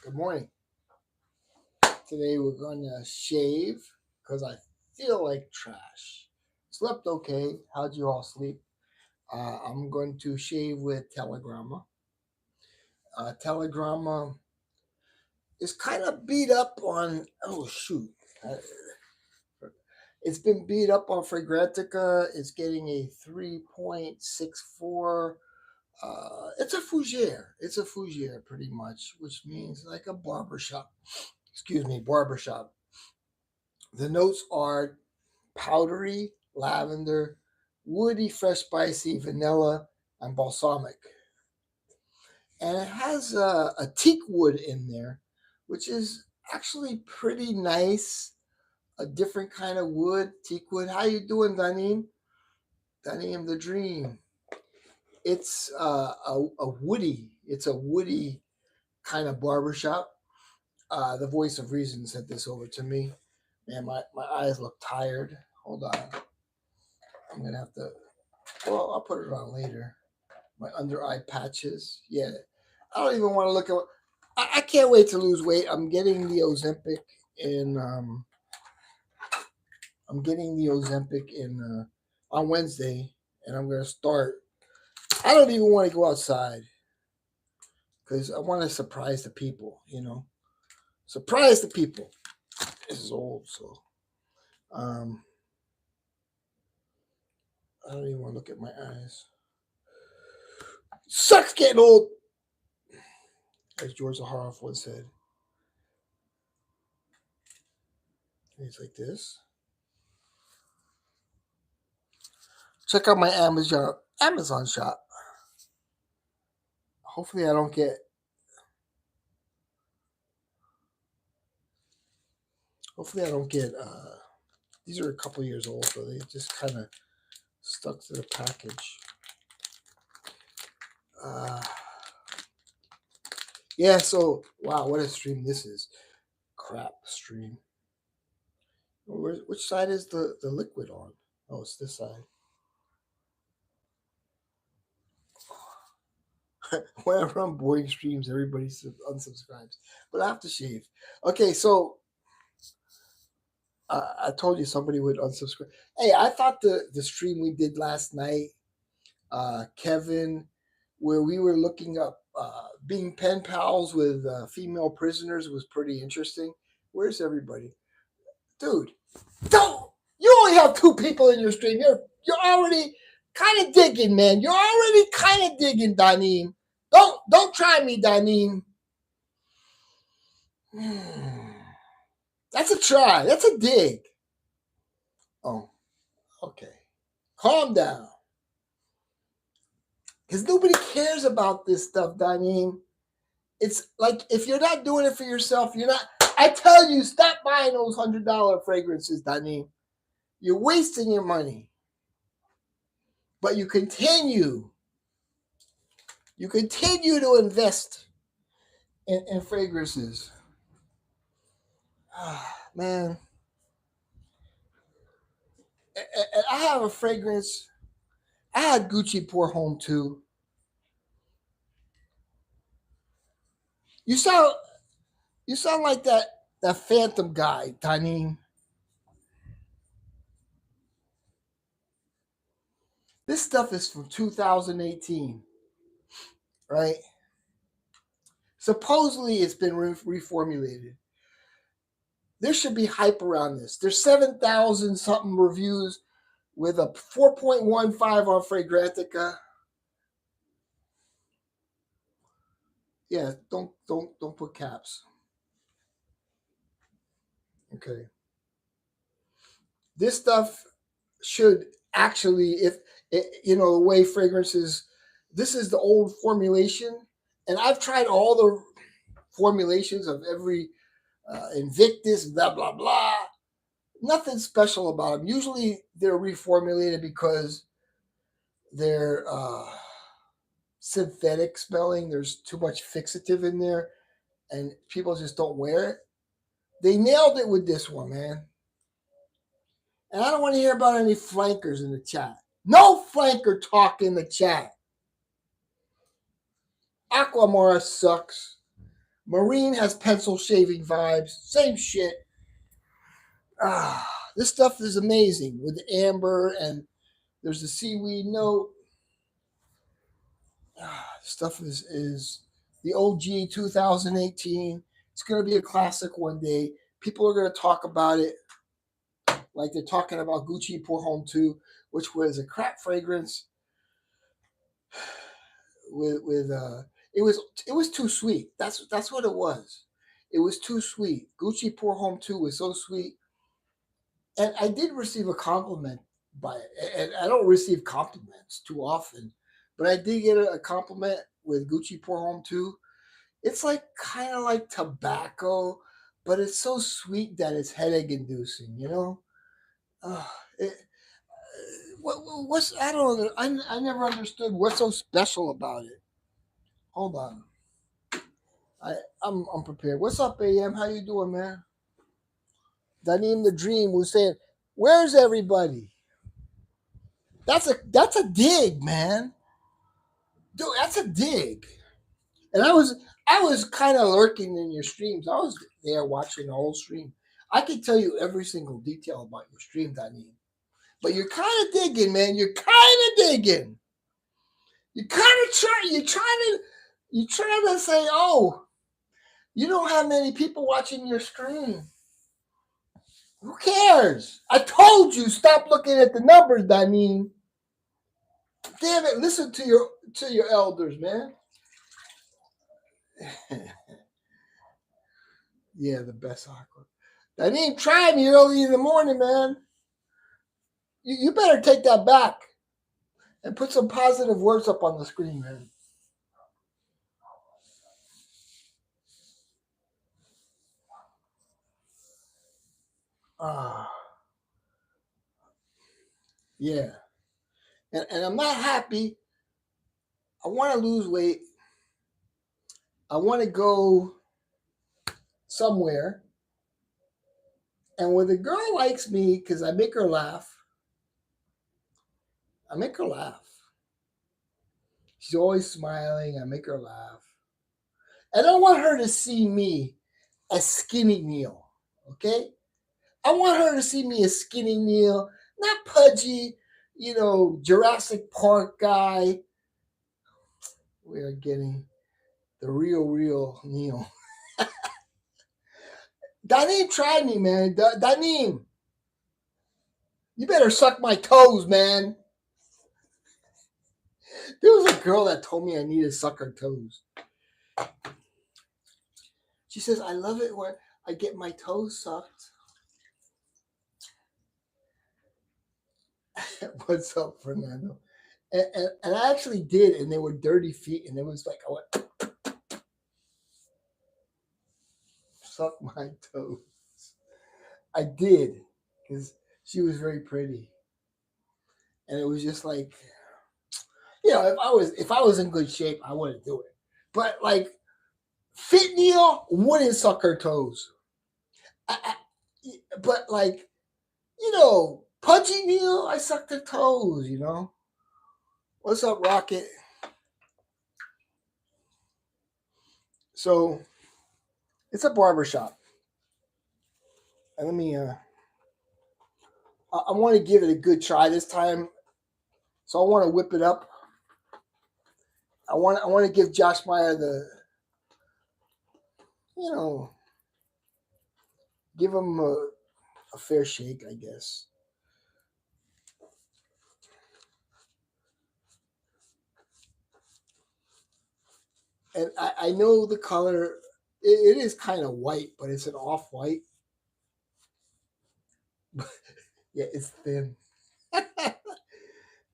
Good morning. Today we're going to shave because I feel like trash. Slept okay. How'd you all sleep? I'm going to shave with Telegramma. Telegramma is kind of beat up on. Oh shoot! Uh, It's been beat up on Fragrantica. It's getting a 3.64. It's a fougere. It's a fougere pretty much, which means like a barbershop. Excuse me, barbershop. The notes are powdery, lavender, woody, fresh, spicy, vanilla, and balsamic. And it has a teak wood in there, which is actually pretty nice. A different kind of wood, teak wood. How you doing, Danim? Danim the Dream. It's a woody. It's a woody kind of barbershop. The voice of reason sent this over to me. Man, my eyes look tired. Hold on. I'm going to have to, well, I'll put it on later. My under eye patches. Yeah. I don't even want to look at, I can't wait to lose weight. I'm getting the Ozempic on Wednesday, and I'm going to start. I don't even want to go outside because I want to surprise the people, Surprise the people. This is old, so I don't even want to look at my eyes. Sucks getting old, as George Zaharoff once said. It's like this. Check out my Amazon shop. Hopefully, I don't get. These are a couple years old, so they just kind of stuck to the package. Yeah. So wow, what a stream this is. Crap stream. Which side is the liquid on? Oh, it's this side. Whenever I'm boring streams, everybody unsubscribes. But I have to shave. Okay, so I told you somebody would unsubscribe. Hey, I thought the stream we did last night, Kevin, where we were looking up being pen pals with female prisoners was pretty interesting. Where's everybody? Dude, don't! You only have 2 people in your stream. You're already kind of digging, man. You're already kind of digging, Danim. Don't try me, Danim. That's a try. That's a dig. Oh, okay. Calm down. Because nobody cares about this stuff, Danim. It's like if you're not doing it for yourself, you're not. I tell you, stop buying those $100 fragrances, Danim. You're wasting your money. But you continue. You continue to invest in fragrances. Man. I have a fragrance. I had Gucci pour home too. You sound like that Phantom guy, Tanim. This stuff is from 2018, right? Supposedly it's been reformulated. There should be hype around this. There's 7,000 something reviews with a 4.15 on Fragrantica. Yeah, don't put caps. Okay. This stuff should actually, if the way fragrances, this is the old formulation, and I've tried all the formulations of every Invictus, blah blah blah. Nothing special about them. Usually they're reformulated because they're synthetic smelling. There's too much fixative in there, and people just don't wear it. They nailed it with this one, man. And I don't want to hear about any flankers in the chat. No flanker talk in the chat. Aquamara sucks. Marine has pencil shaving vibes. Same shit. This stuff is amazing with the amber and there's the seaweed note. Stuff is the OG 2018. It's going to be a classic one day. People are going to talk about it like they're talking about Gucci Pour Home 2, which was a crap fragrance with it was too sweet. That's what it was. It was too sweet. Gucci Pour Home 2 was so sweet. And I did receive a compliment by it. And I don't receive compliments too often, but I did get a compliment with Gucci Pour Home 2. It's like kind of like tobacco, but it's so sweet that it's headache inducing, you know? Uh, it, what's I don't know. I never understood what's so special about it. Hold on. I'm prepared. What's up, AM? How you doing, man? Danim the Dream was saying, "Where's everybody?" That's a dig, man. Dude, that's a dig. And I was kind of lurking in your streams. I was there watching the whole stream. I can tell you every single detail about your stream, Danim. But you're kind of digging, man. You're kind of digging. You kind of try. You trying to say, "Oh, you don't have many people watching your stream." Who cares? I told you stop looking at the numbers, Danim. Damn it! Listen to your elders, man. Yeah, the best aqua. Danim, try me early in the morning, man. You better take that back and put some positive words up on the screen, man. Ah, yeah. And I'm not happy. I want to lose weight. I want to go somewhere. And when the girl likes me because I make her laugh, I make her laugh. She's always smiling. I make her laugh. I don't want her to see me as skinny Neil. Okay? I want her to see me as skinny Neil, not pudgy, Jurassic Park guy. We are getting the real Neil. Danim tried me, man. Danim, you better suck my toes, man. There was a girl that told me I need to suck her toes. She says, I love it when I get my toes sucked. What's up, Fernando? And I actually did, and they were dirty feet, and it was like, I went, suck my toes. I did, because she was very pretty. And it was just like, if I was in good shape, I wouldn't do it. But like, fit Neil wouldn't suck her toes. But like, pudgy Neil, I sucked her toes. What's up, Rocket? So it's a barbershop. And let me I want to give it a good try this time. So I want to whip it up. I want to give Josh Meyer give him a fair shake, I guess. And I know the color, it is kind of white, but it's an off-white. Yeah, it's thin. Did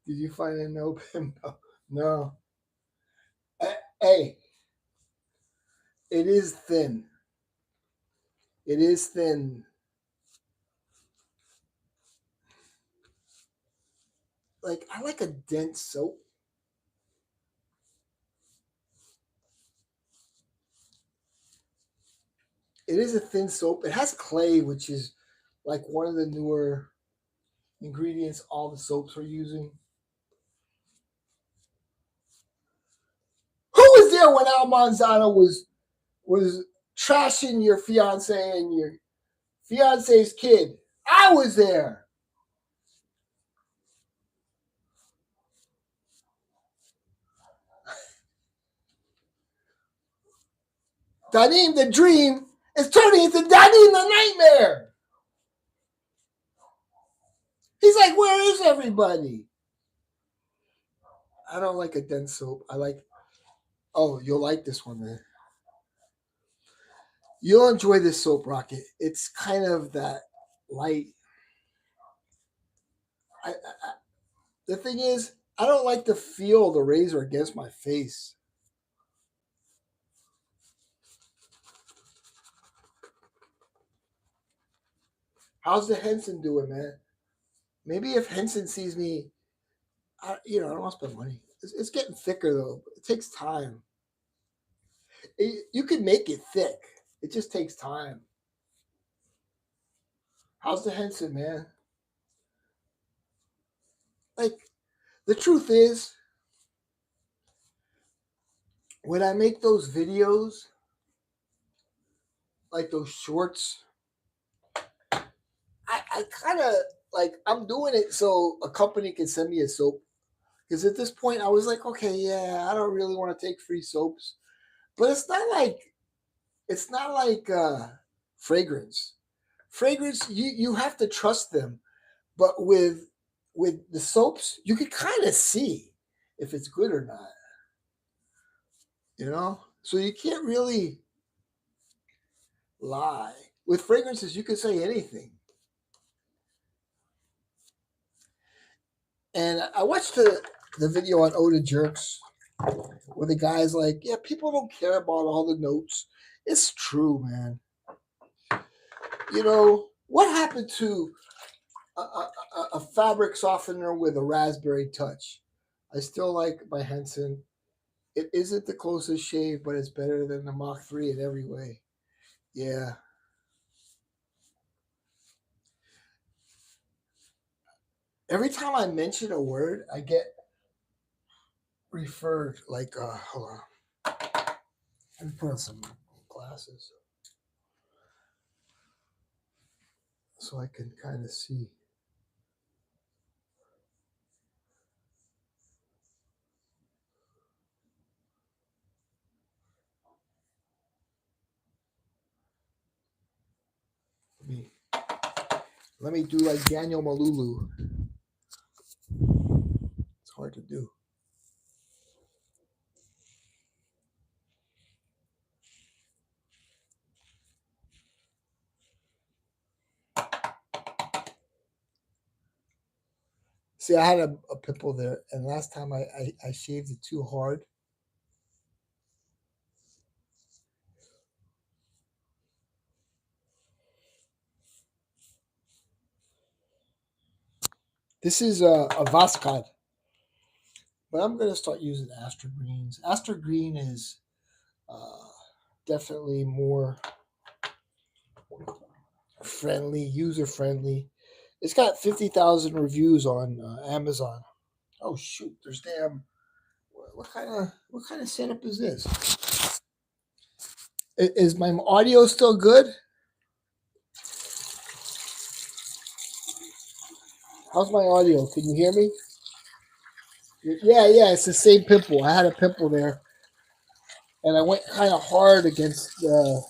you find a no bimbo? No. Hey, it is thin. It is thin. Like, I like a dense soap. It is a thin soap. It has clay, which is like one of the newer ingredients all the soaps are using. Who was there when Al Manzano was trashing your fiance and your fiance's kid. I was there. Danim the dream is turning into Danim the nightmare. He's like, where is everybody? I don't like a dense soap. I like, oh, you'll like this one, man. You'll enjoy this soap rocket. It's kind of that light. The thing is, I don't like to feel the razor against my face. How's the Henson doing, man? Maybe if Henson sees me, I don't want to spend money. It's getting thicker though. It takes time. You can make it thick. It just takes time. How's the Henson, man? Like, the truth is, when I make those videos, like those shorts, I kind of like, I'm doing it so a company can send me a soap. Because at this point, I was like, okay, yeah, I don't really want to take free soaps, but it's not like fragrance. Fragrance, you have to trust them, but with the soaps, you can kind of see if it's good or not. So you can't really lie. With fragrances, you can say anything. And I watched the video on Oda Jerks where the guy's like, yeah, people don't care about all the notes. It's true, man. What happened to a fabric softener with a raspberry touch? I still like my Henson. It isn't the closest shave, but it's better than the Mach 3 in every way. Yeah. Every time I mention a word, I get referred. Like, hold on. Let me put on some glasses so I can kind of see. Let me do like Daniel Malulu. It's hard to do. See, I had a pimple there, and last time I shaved it too hard. This is a Vascad, but I'm going to start using Astra Greens. Astra Green is uh, definitely more friendly, user friendly. It's got 50,000 reviews on Amazon. Oh shoot! There's damn. What kind of setup is this? Is my audio still good? How's my audio? Can you hear me? Yeah. It's the same pimple. I had a pimple there, and I went kind of hard against the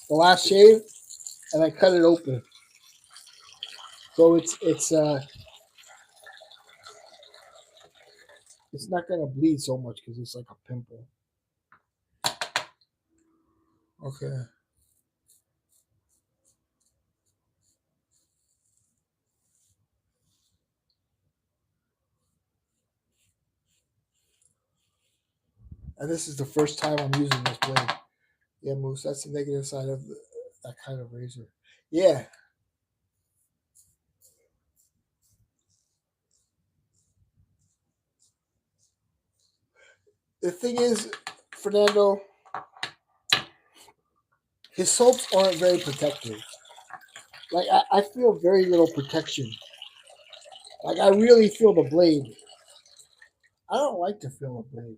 last shave, and I cut it open. So it's not gonna bleed so much because it's like a pimple. Okay. And this is the first time I'm using this blade. Yeah, Moose, that's the negative side of that kind of razor. Yeah. The thing is, Fernando, his soaps aren't very protective. Like, I feel very little protection. Like, I really feel the blade. I don't like to feel a blade.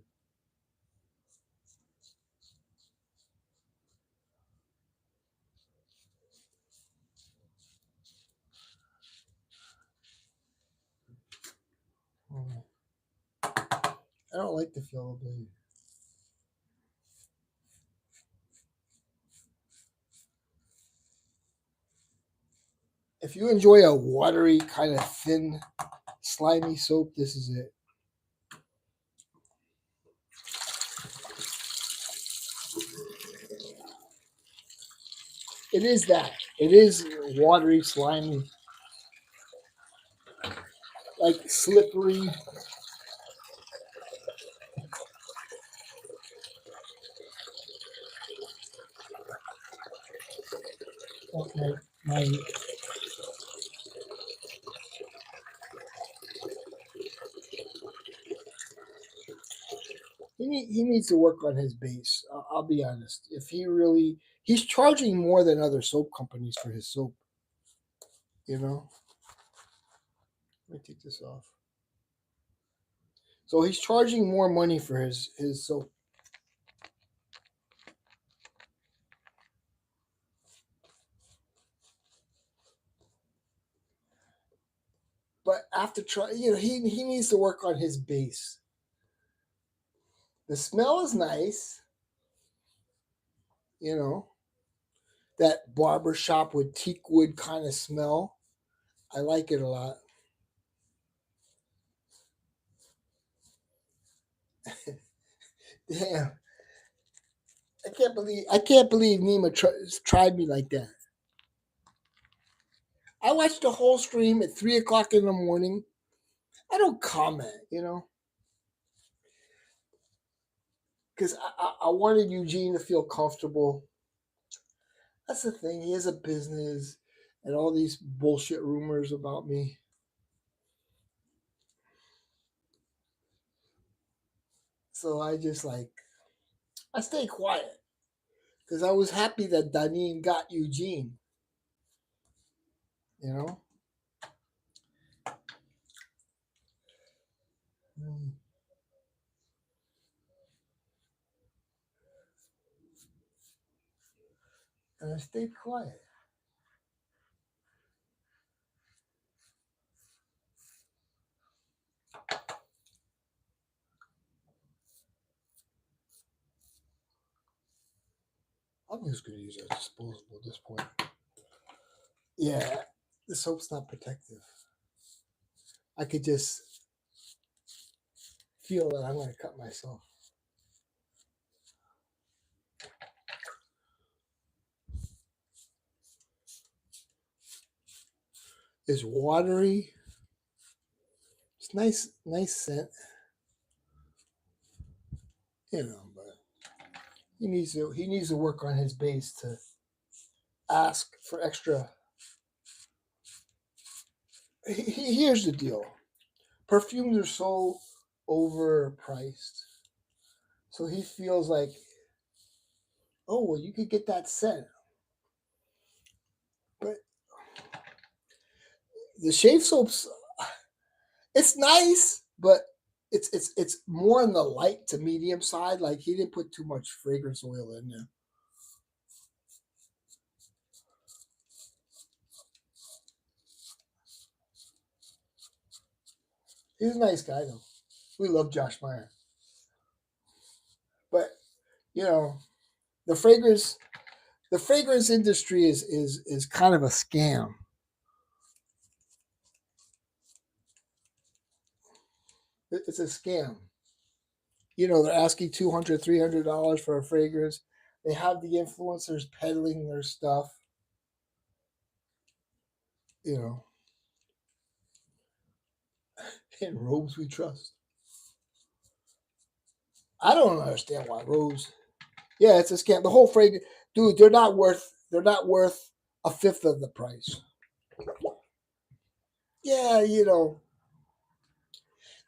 I don't like the feel of the blade. If you enjoy a watery, kind of thin, slimy soap, this is it. It is that. It is watery, slimy, like slippery. Okay, my he needs to work on his base. I'll be honest. If he's charging more than other soap companies for his soap. You know. Let me take this off. So he's charging more money for his soap. But after try, he needs to work on his base. The smell is nice. You know, that barber shop with teak wood kind of smell. I like it a lot. Damn, I can't believe Nima tried me like that. I watched the whole stream at 3 o'clock in the morning. I don't comment, because I wanted Eugene to feel comfortable. That's the thing. He has a business and all these bullshit rumors about me. So I stay quiet because I was happy that Danine got Eugene. You know. Mm. And I stayed quiet. I'm just gonna use it as disposable at this point. Yeah, the soap's not protective. I could just feel that I'm gonna cut myself. It's watery. It's nice scent. But he needs to work on his base to ask for extra. Here's the deal: perfumes are so overpriced, so he feels like, oh well, you could get that scent, but the shave soaps, it's nice, but it's more on the light to medium side. Like he didn't put too much fragrance oil in there. He's a nice guy though. We love Josh Meyer, but you know the fragrance the fragrance industry is kind of a scam. It's a scam. They're asking $200, $300 for a fragrance. They have the influencers peddling their stuff. You know, in robes we trust. I don't understand why robes. Yeah, it's a scam. The whole fragrance, dude. They're not worth a fifth of the price. Yeah,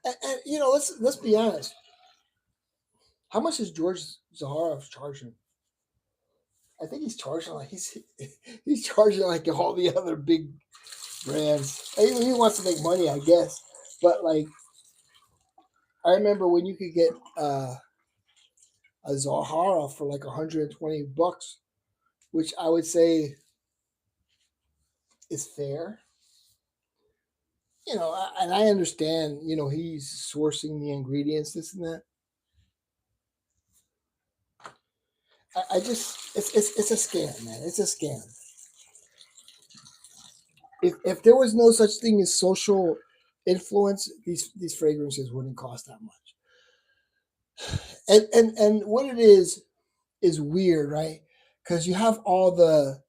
and let's be honest. How much is George Zaharoff charging? I think he's charging like all the other big brands. He wants to make money, I guess. But like, I remember when you could get a Zahara for like $120, which I would say is fair. and I understand, he's sourcing the ingredients, this and that. I just, it's a scam, man. It's a scam. If there was no such thing as social influence, these fragrances wouldn't cost that much. And what it is weird, right? Because you have all the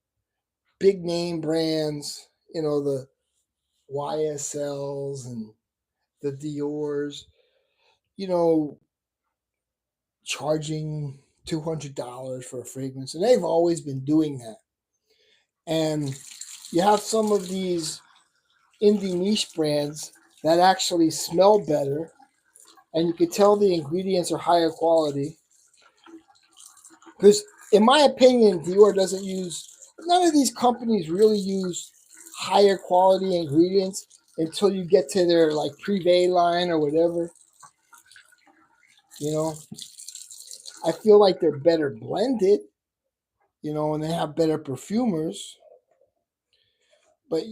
big name brands, the YSLs and the Dior's, you know, charging $200 for a fragrance, and they've always been doing that. And you have some of these indie niche brands that actually smell better, and you can tell the ingredients are higher quality. Because, in my opinion, Dior doesn't use, none of these companies really use higher quality ingredients until you get to their like Privé line or whatever. You know, I feel like they're better blended, and they have better perfumers. But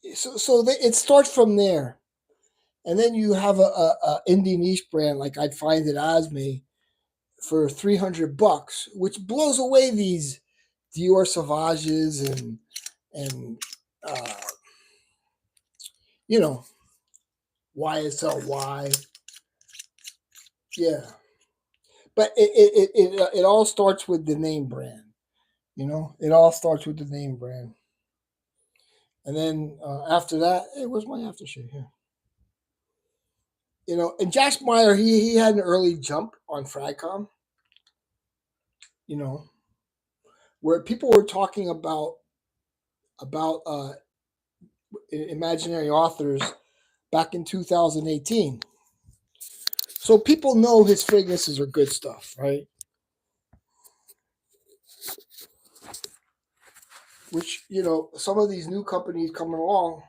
it starts from there, and then you have a indie niche brand like I'd find at Osme for $300, which blows away these Dior Sauvages and uh, you know YSLY. Yeah, but it all starts with the name brand. It all starts with the name brand, and then after that, hey, where's my aftershave here? And Jack Meyer, he had an early jump on Fragcom. You know, where people were talking about imaginary authors back in 2018. So people know his fragrances are good stuff, right? Which, some of these new companies coming along.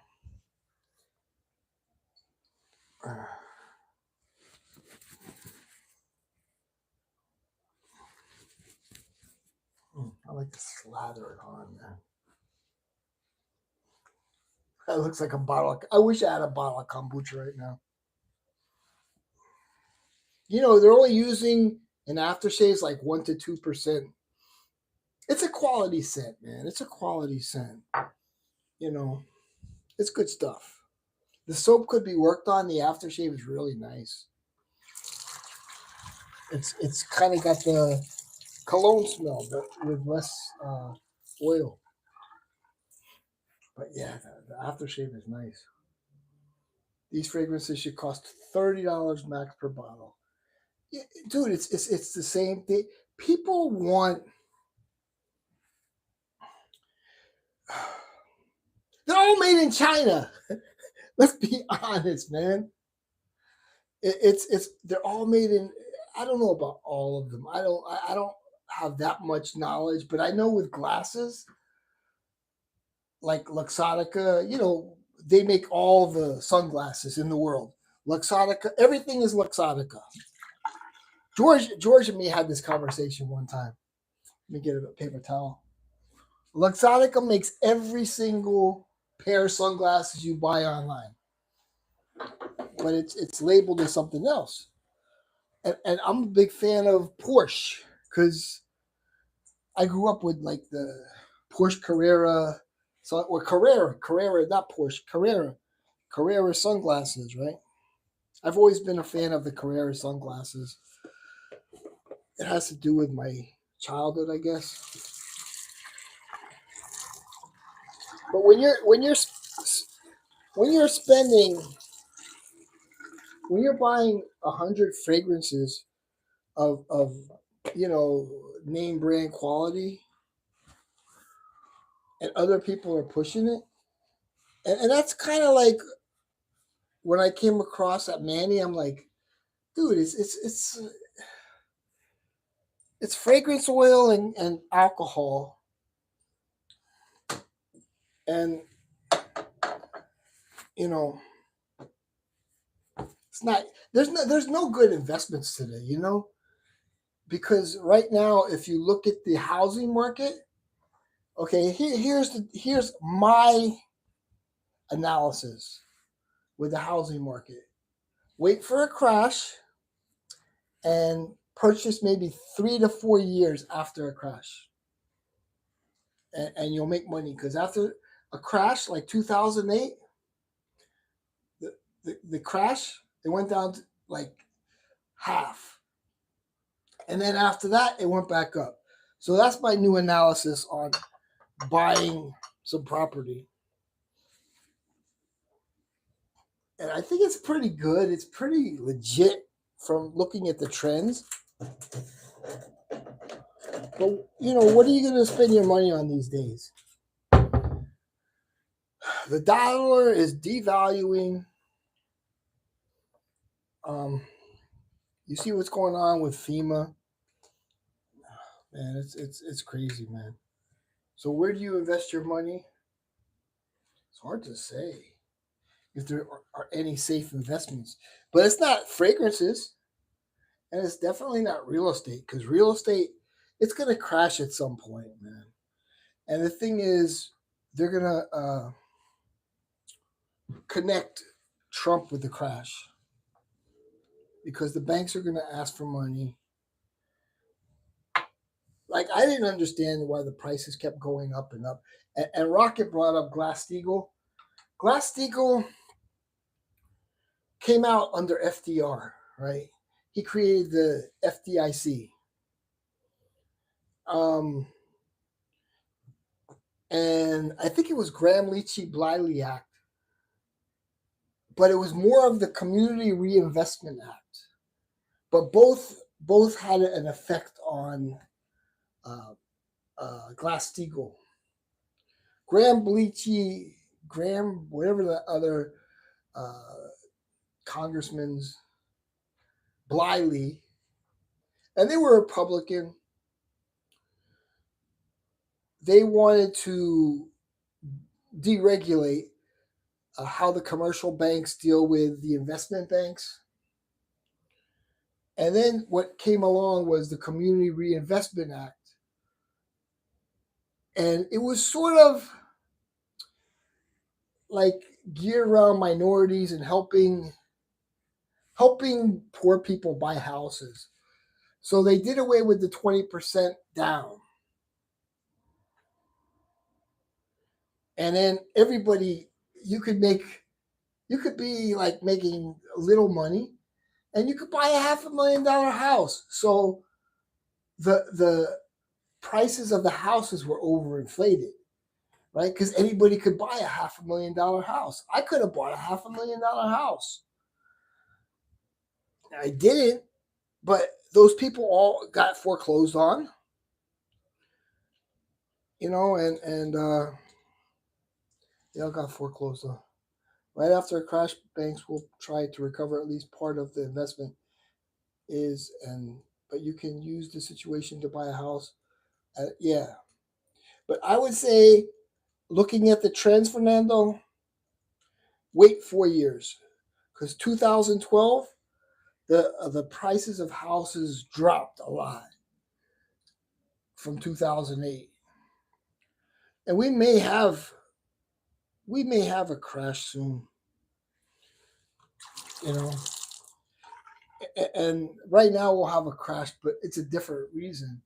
I like to slather it on, man. That looks like a bottle. I wish I had a bottle of kombucha right now. They're only using an aftershave like 1 to 2%. It's a quality scent, man. It's a quality scent. You know, it's good stuff. The soap could be worked on. The aftershave is really nice. It's kind of got the cologne smell, but with less oil. But yeah, the aftershave is nice. These fragrances should cost $30 max per bottle. Yeah, dude, it's the same thing. People want. They're all made in China. Let's be honest, man. It's they're all made in. I don't know about all of them. I don't have that much knowledge, but I know with glasses like Luxottica, they make all the sunglasses in the world. Luxottica, everything is Luxottica. George and me had this conversation one time. Let me get a paper towel. Luxottica makes every single pair of sunglasses you buy online, but it's labeled as something else. And I'm a big fan of Porsche because I grew up with like the Porsche Carrera, or Carrera, not Porsche, Carrera sunglasses, right? I've always been a fan of the Carrera sunglasses. It has to do with my childhood, I guess. But spending when you're buying 100 fragrances of name brand quality, and other people are pushing it, and that's kind of like when I came across that Manny. I'm like, dude, it's fragrance oil and alcohol, and you know it's not there's no good investments today, because right now if you look at the housing market, okay, here's my analysis with the housing market. Wait for a crash and purchase maybe 3 to 4 years after a crash. And you'll make money, because after a crash like 2008, the crash, it went down to like half. And then after that, it went back up. So that's my new analysis on buying some property. And I think it's pretty good. It's pretty legit from looking at the trends. But, what are you going to spend your money on these days? The dollar is devaluing. You see what's going on with FEMA? Man, it's crazy, man. So where do you invest your money? It's hard to say if there are any safe investments. But it's not fragrances, and it's definitely not real estate, because real estate, it's going to crash at some point, man. And the thing is, they're going to connect Trump with the crash, because the banks are going to ask for money. Like, I didn't understand why the prices kept going up and up. And Rocket brought up Glass-Steagall. Glass-Steagall came out under FDR, right? He created the FDIC. And I think it was Graham-Leachy-Bliley Act, but it was more of the Community Reinvestment Act. But both had an effect on Glass-Steagall. Graham, whatever the other congressman's, Bliley, and they were Republican. They wanted to deregulate how the commercial banks deal with the investment banks. And then what came along was the Community Reinvestment Act. And it was sort of like geared around minorities and helping poor people buy houses. So they did away with the 20% down. And then everybody, you could be like making little money, and you could buy a $500,000 house. So the prices of the houses were overinflated, right? Because anybody could buy a $500,000 house. I could have bought a $500,000 house. I didn't, but those people all got foreclosed on, and they all got foreclosed on. Right after a crash, banks will try to recover at least part of the investment but you can use the situation to buy a house. Yeah. But I would say, looking at the trends, Fernando, wait 4 years. Because 2012, the prices of houses dropped a lot from 2008. And we may have a crash soon. And right now we'll have a crash, but it's a different reason.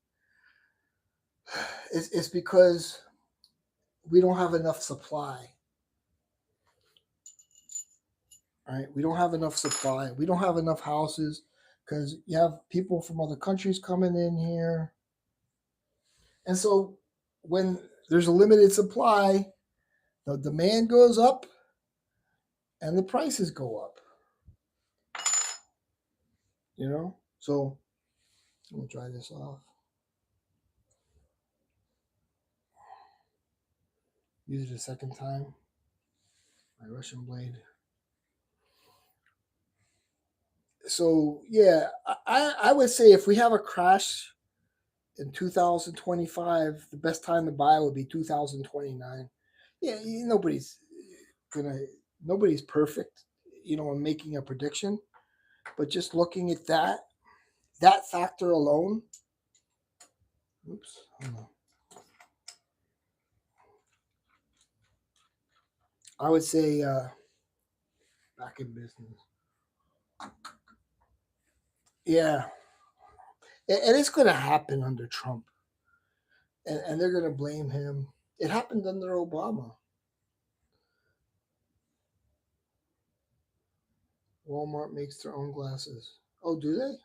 It's because we don't have enough supply. Right? We don't have enough supply. We don't have enough houses, because you have people from other countries coming in here. And so when there's a limited supply, the demand goes up and the prices go up. So let me try this off. Use it a second time. My Russian blade. So yeah, I would say if we have a crash in 2025, the best time to buy would be 2029. Yeah, nobody's perfect, in making a prediction, but just looking at that factor alone. I would say back in business. Yeah, and it's going to happen under Trump, and they're going to blame him. It happened under Obama. Walmart makes their own glasses. Oh, do they?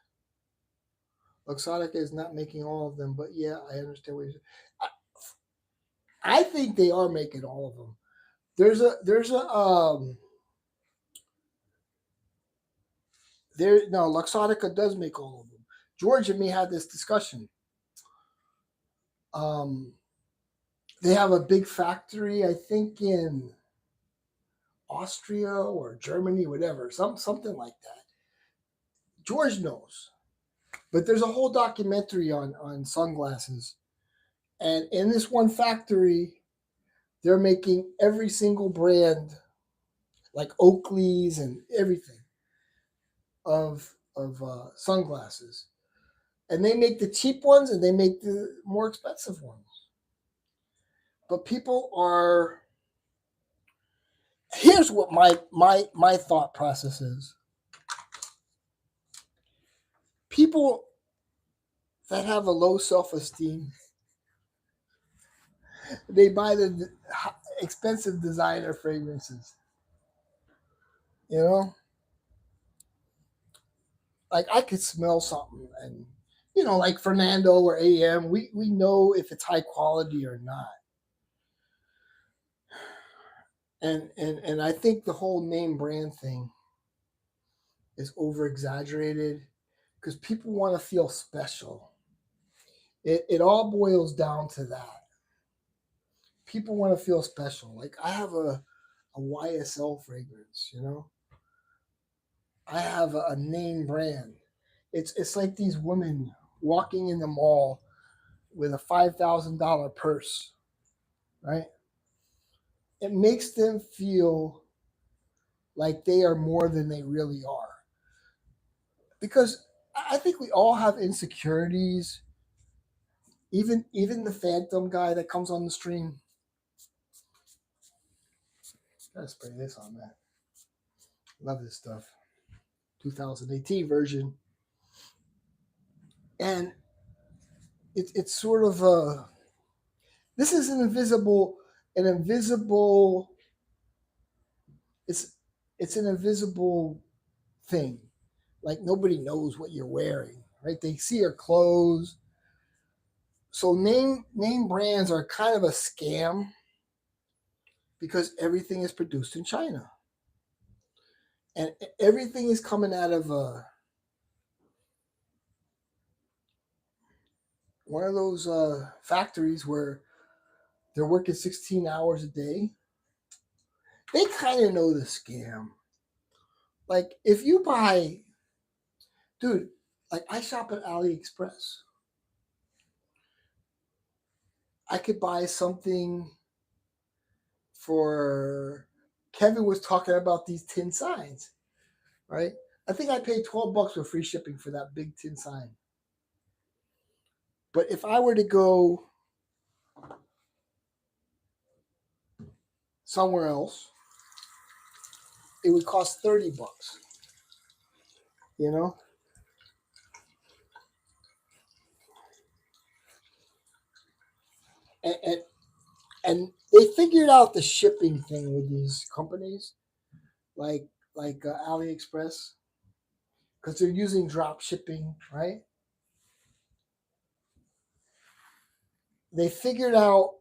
Luxottica is not making all of them, but yeah, I understand what you're saying. I think they are making all of them. There's a there no Luxottica does make all of them. George and me had this discussion. Um, they have a big factory, I think in Austria or Germany, whatever, something like that. George knows, but there's a whole documentary on sunglasses, and in this one factory, they're making every single brand, like Oakley's and everything of sunglasses, and they make the cheap ones and they make the more expensive ones. But people are here's what my thought process is. People that have a low self-esteem, they buy the expensive designer fragrances. You know, like I could smell something, and like Fernando or AM, we know if it's high quality or not. And I think the whole name brand thing is over exaggerated because people want to feel special. It all boils down to that. People want to feel special. Like I have a YSL fragrance, I have a name brand. It's like these women walking in the mall with a $5,000 purse, right? It makes them feel like they are more than they really are. Because I think we all have insecurities. Even the Phantom guy that comes on the stream. Gotta spray this on that. Love this stuff. 2018 version. And it's sort of a this is an invisible it's it's an invisible thing. Like nobody knows what you're wearing, right? They see your clothes. So name brands are kind of a scam because everything is produced in China. And everything is coming out of one of those factories where they're working 16 hours a day. They kind of know the scam. Like if you buy, dude, like I shop at AliExpress. I could buy something for Kevin was talking about these tin signs, right? I think I paid $12 for free shipping for that big tin sign. But if I were to go somewhere else, it would cost $30. You know, and and they figured out the shipping thing with these companies, like AliExpress, because they're using drop shipping, right? They figured out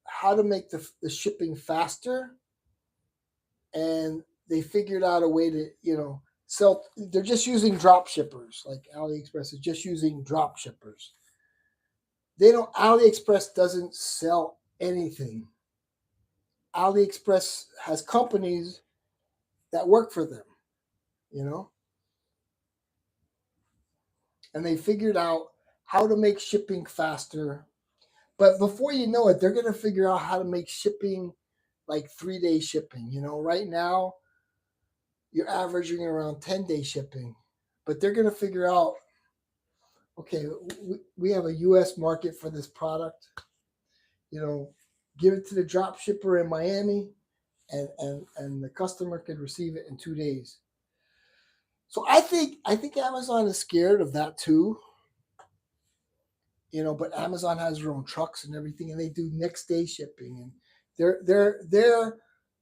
how to make the shipping faster, and they figured out a way to sell. They're just using drop shippers, like AliExpress is just using drop shippers. They don't. AliExpress doesn't sell anything. AliExpress has companies that work for them, you know, and they figured out how to make shipping faster. But before you know it, they're going to figure out how to make shipping like 3 day shipping. Right now you're averaging around 10-day shipping, but they're going to figure out, okay, we have a US market for this product, give it to the drop shipper in Miami, and the customer could receive it in 2 days. So I think Amazon is scared of that too. But Amazon has their own trucks and everything, and they do next day shipping, and they're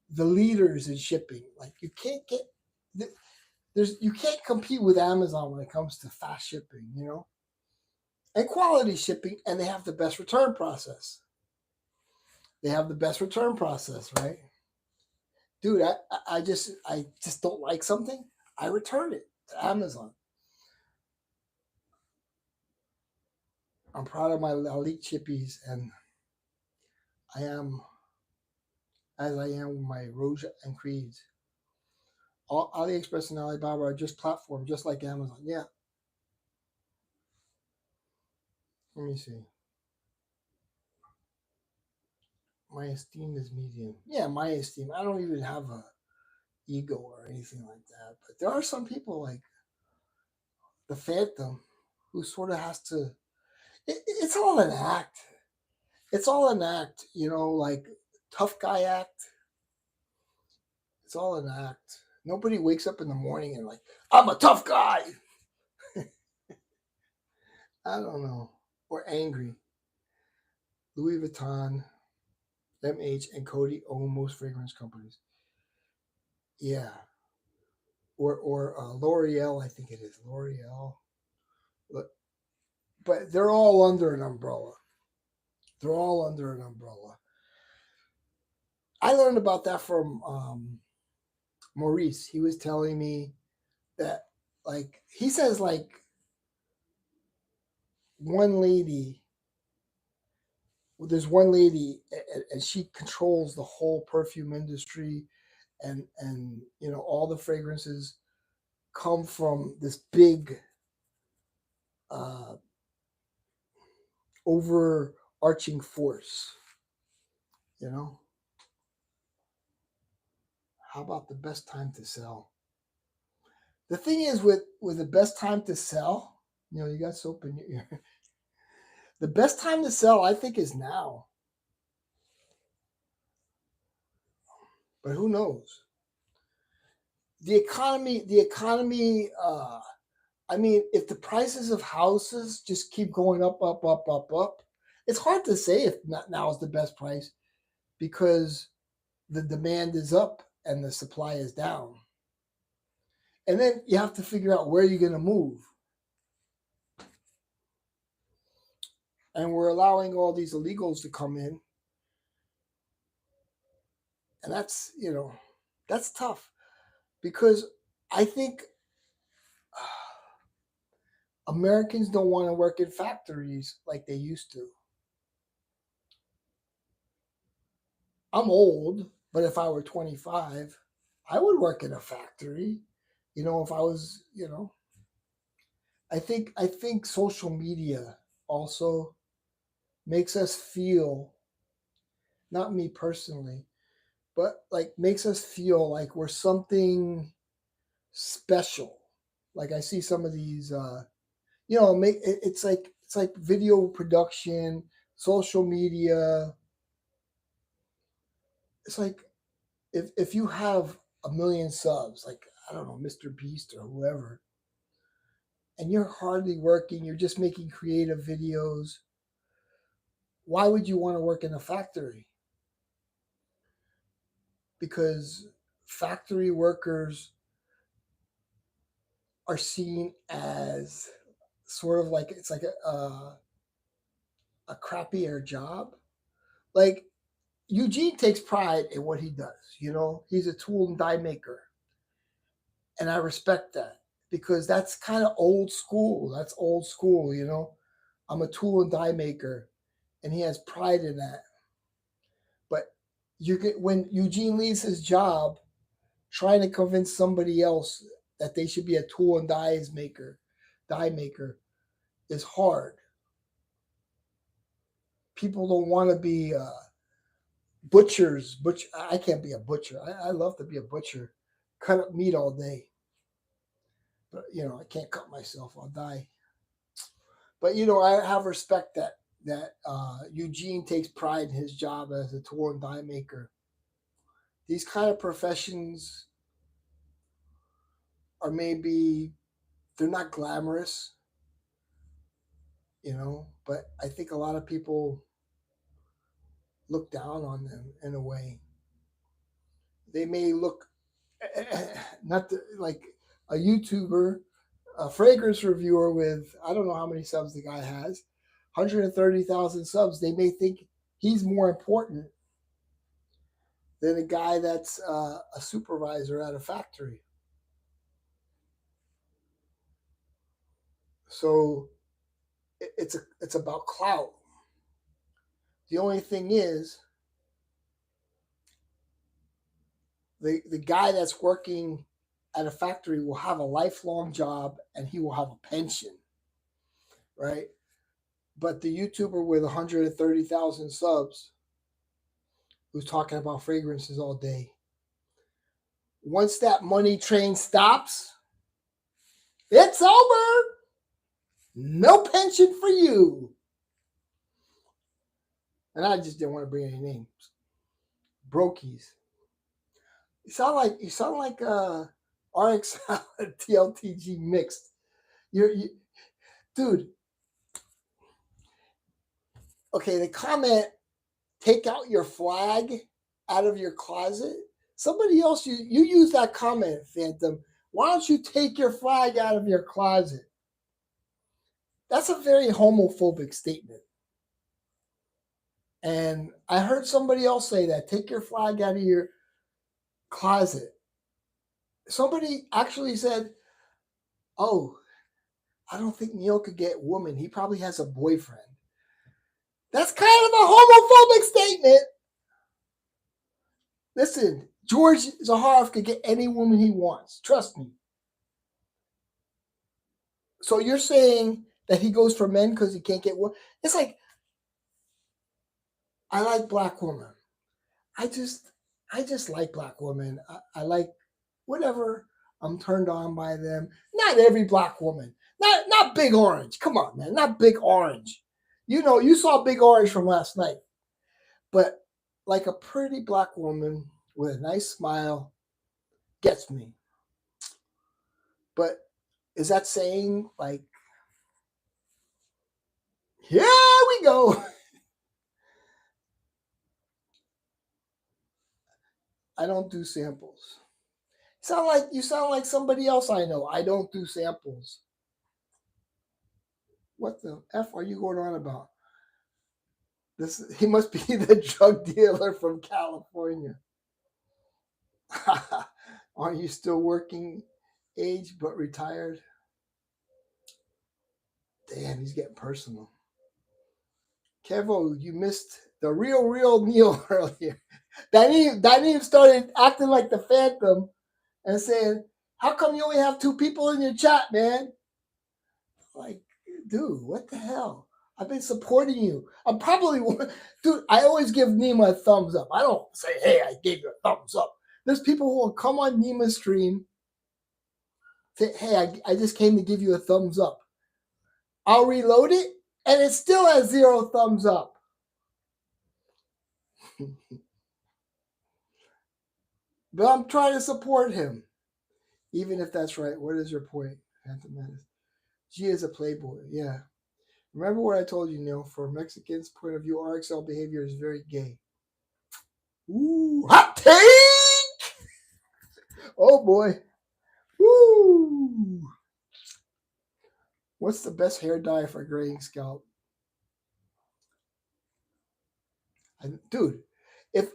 the leaders in shipping. Like you can't compete with Amazon when it comes to fast shipping, and quality shipping, and they have the best return process. They have the best return process, right? Dude, I just don't like something, I return it to Amazon. I'm proud of my elite chippies, and I am as I am with my Roja and Creeds. All AliExpress and Alibaba are just platforms, just like Amazon. Yeah, let me see. My esteem is medium. Yeah, my esteem. I don't even have a ego or anything like that. But there are some people like the Phantom who sort of has to. It's all an act. It's all an act. Like tough guy act. It's all an act. Nobody wakes up in the morning and like, I'm a tough guy. I don't know. Or angry. Louis Vuitton, MH, and Coty own most fragrance companies. Yeah. Or L'Oreal, I think it is L'Oreal. But they're all under an umbrella. They're all under an umbrella. I learned about that from Maurice. He was telling me that, like, he says, like, one lady, there's one lady, and she controls the whole perfume industry, and all the fragrances come from this big, uh, overarching force. You know, how about the best time to sell? The thing is, with the best time to sell, you got soap in your ear. The best time to sell, I think, is now. But who knows? The economy. I mean, if the prices of houses just keep going up, up, up, up, up, it's hard to say if not now is the best price because the demand is up and the supply is down. And then you have to figure out where you're going to move. And we're allowing all these illegals to come in, and that's tough because I think Americans don't want to work in factories like they used to. I'm old, but if I were 25, I would work in a factory. If I was, I think social media also makes us feel, not me personally, but like makes us feel like we're something special. Like I see some of these it's like video production, social media. It's like if you have a million subs, like I don't know, Mr. Beast or whoever, and you're hardly working, you're just making creative videos. Why would you want to work in a factory? Because factory workers are seen as sort of like it's like a crappier job. Like Eugene takes pride in what he does. He's a tool and die maker, and I respect that because that's kind of old school. That's old school. I'm a tool and die maker, and he has pride in that. But when Eugene leaves his job, trying to convince somebody else that they should be a tool and die maker is hard. People don't want to be butchers. I can't be a butcher. I love to be a butcher. Cut up meat all day, but I can't cut myself. I'll die. But I have respect that Eugene takes pride in his job as a tool and die maker, these kind of professions are maybe they're not glamorous, but I think a lot of people look down on them in a way. They may look not like a YouTuber, a fragrance reviewer with I don't know how many subs the guy has, 130,000 subs. They may think he's more important than a guy that's a supervisor at a factory. So it's about clout. The only thing is the guy that's working at a factory will have a lifelong job and he will have a pension, right? But the YouTuber with 130,000 subs who's talking about fragrances all day, once that money train stops, it's over. No pension for you. And I just didn't want to bring any names. Brokies. You sound like RX TLTG mixed. Dude. Okay, the comment, take out your flag out of your closet. Somebody else, you use that comment, Phantom. Why don't you take your flag out of your closet? That's a very homophobic statement. And I heard somebody else say that. Take your flag out of your closet. Somebody actually said, oh, I don't think Neil could get woman. He probably has a boyfriend. That's kind of a homophobic statement. Listen, George Zaharoff could get any woman he wants. Trust me. So you're saying that he goes for men because he can't get one? It's like, I like black women. I just like black women. I like whatever. I'm turned on by them. Not every black woman. Not Big Orange. Come on, man. Not Big Orange. You saw Big Orange from last night. But like a pretty black woman with a nice smile gets me. But is that saying like, here we go? I don't do samples. You sound like somebody else I know. I don't do samples. What the F are you going on about? He must be the drug dealer from California. Aren't you still working age but retired? Damn, he's getting personal. Kevo, you missed the real Neil earlier. Daneem started acting like the Phantom and saying, how come you only have 2 people in your chat, man? Like, dude, what the hell? I've been supporting you. I'm probably, dude, I always give Nima a thumbs up. I don't say, hey, I gave you a thumbs up. There's people who will come on Nima's stream, say, hey, I just came to give you a thumbs up. I'll reload it, and it still has 0 thumbs up. But I'm trying to support him. Even if that's right. What is your point, Phantom Menace? G is a playboy, yeah. Remember what I told you, Neil. From Mexicans' point of view, RXL behavior is very gay. Ooh, hot take! Oh boy. Woo! What's the best hair dye for graying scalp? Dude, if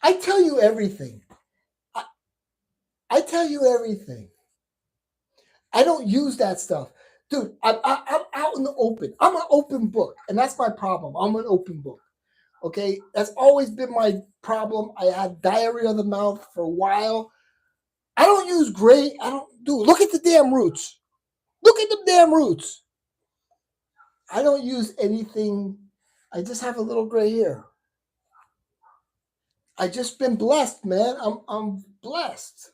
I tell you everything. I tell you everything. I don't use that stuff. Dude, I'm out in the open. I'm an open book, and that's my problem. I'm an open book. Okay? That's always been my problem. I had diarrhea of the mouth for a while. I don't use gray. Look at the damn roots. Look at the damn roots. I don't use anything. I just have a little gray hair. I just been blessed, man. I'm blessed.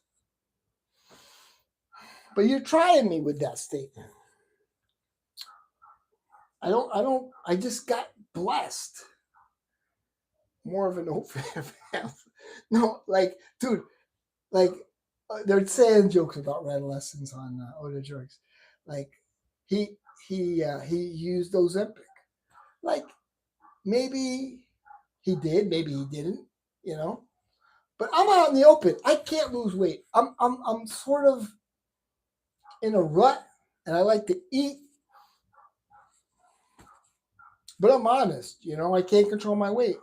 But you're trying me with that statement. I just got blessed. More of an open No, like, dude, like they're saying jokes about adolescents on Older Jerks. Like he he used Ozempic. Like maybe he did, maybe he didn't. You know, but I'm out in the open. I can't lose weight. I'm sort of in a rut, and I like to eat, but I'm honest. You know, I can't control my weight.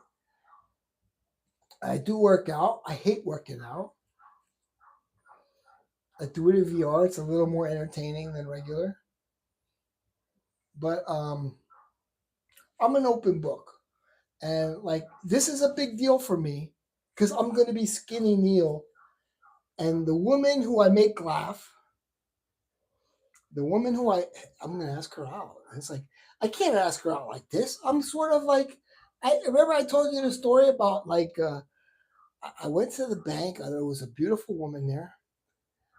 I do work out. I hate working out. I do it in VR. It's a little more entertaining than regular, but I'm an open book. And like this is a big deal for me because I'm going to be skinny Neil. And the woman who I make laugh, the woman who I'm going to ask her out. It's like I can't ask her out like this. I'm sort of like I remember I told you the story about like I went to the bank. There was a beautiful woman there,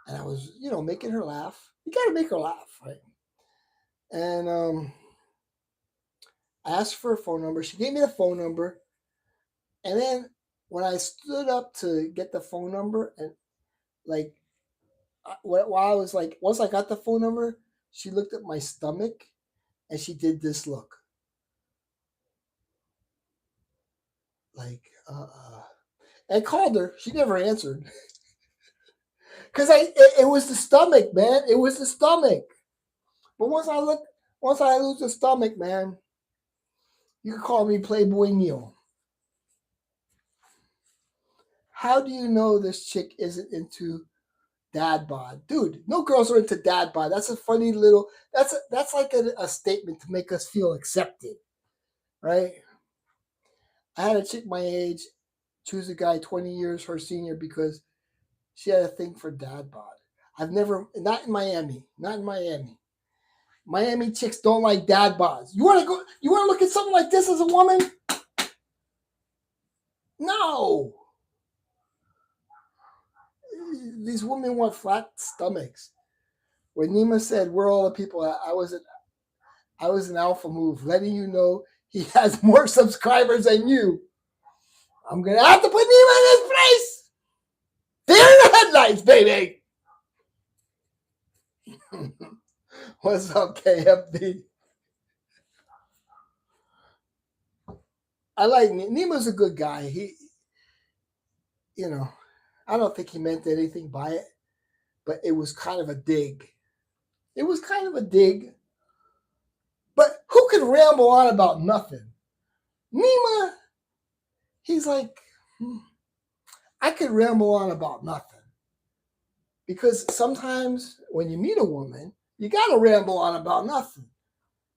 and I was making her laugh. You got to make her laugh, right? And I asked for a phone number. She gave me the phone number. And then when I stood up to get the phone number, and like while I was like, once I got the phone number, she looked at my stomach and she did this look. Like, I called her. She never answered. Because it was the stomach, man. It was the stomach. But once I lose the stomach, man, you can call me Playboy Neil. How do you know this chick isn't into dad bod? Dude, no girls are into dad bod. That's a funny little, that's like a statement to make us feel accepted, right? I had a chick my age choose a guy 20 years her senior because she had a thing for dad bod. I've never, not in Miami, not in Miami. Miami chicks don't like dad bods. You want to look at something like this as a woman? No. These women want flat stomachs. When Nima said, "We're all the people," I was an alpha move, letting you know he has more subscribers than you. I'm gonna have to put Nima in his place. They're in the headlights, baby. What's up, KFB? I like Nima's a good guy. I don't think he meant anything by it, but it was kind of a dig. It was kind of a dig. But who could ramble on about nothing? Nima, he's like, I could ramble on about nothing. Because sometimes when you meet a woman, you got to ramble on about nothing.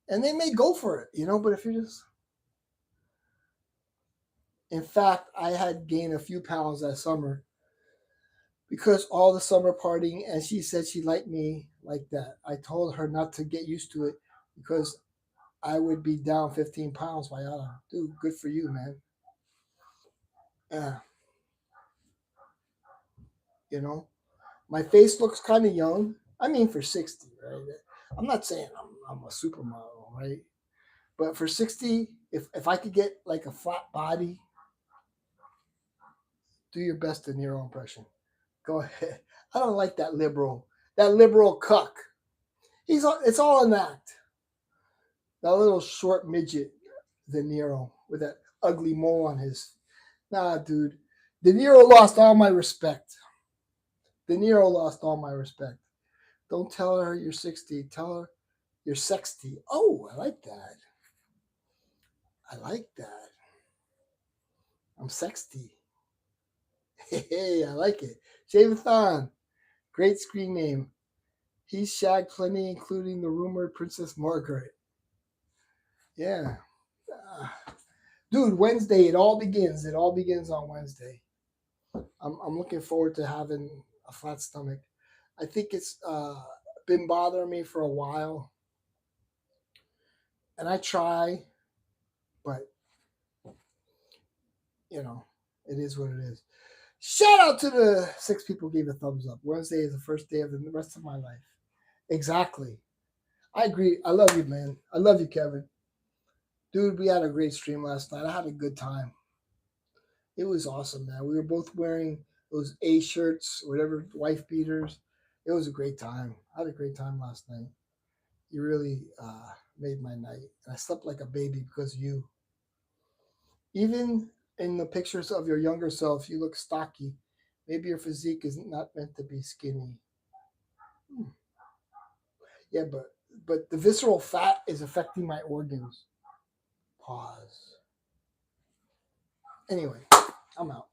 And they may go for it, but if you're just. In fact, I had gained a few pounds that summer because all the summer partying, and she said she liked me like that. I told her not to get used to it because I would be down 15 pounds by autumn. Dude, good for you, man. Yeah. My face looks kind of young. I mean, for 60, right? I'm not saying I'm a supermodel, right? But for 60, if I could get like a flat body, do your best De Niro impression. Go ahead. I don't like that liberal cuck. It's all an act. That little short midget De Niro with that ugly mole on his. Nah, dude. De Niro lost all my respect. De Niro lost all my respect. Don't tell her you're 60. Tell her you're sexty. Oh, I like that. I like that. I'm sexty. Hey, I like it. Javathon. Great screen name. He's shagged plenty, including the rumored Princess Margaret. Yeah. Dude, Wednesday, it all begins. It all begins on Wednesday. I'm looking forward to having a flat stomach. I think it's been bothering me for a while. And I try, but, it is what it is. Shout out to the 6 people who gave a thumbs up. Wednesday is the first day of the rest of my life. Exactly. I agree. I love you, man. I love you, Kevin. Dude, we had a great stream last night. I had a good time. It was awesome, man. We were both wearing those A shirts, whatever, wife beaters. It was a great time. I had a great time last night. You really made my night. I slept like a baby because of you. Even in the pictures of your younger self, you look stocky. Maybe your physique is not meant to be skinny. Hmm. Yeah, but the visceral fat is affecting my organs. Pause. Anyway, I'm out.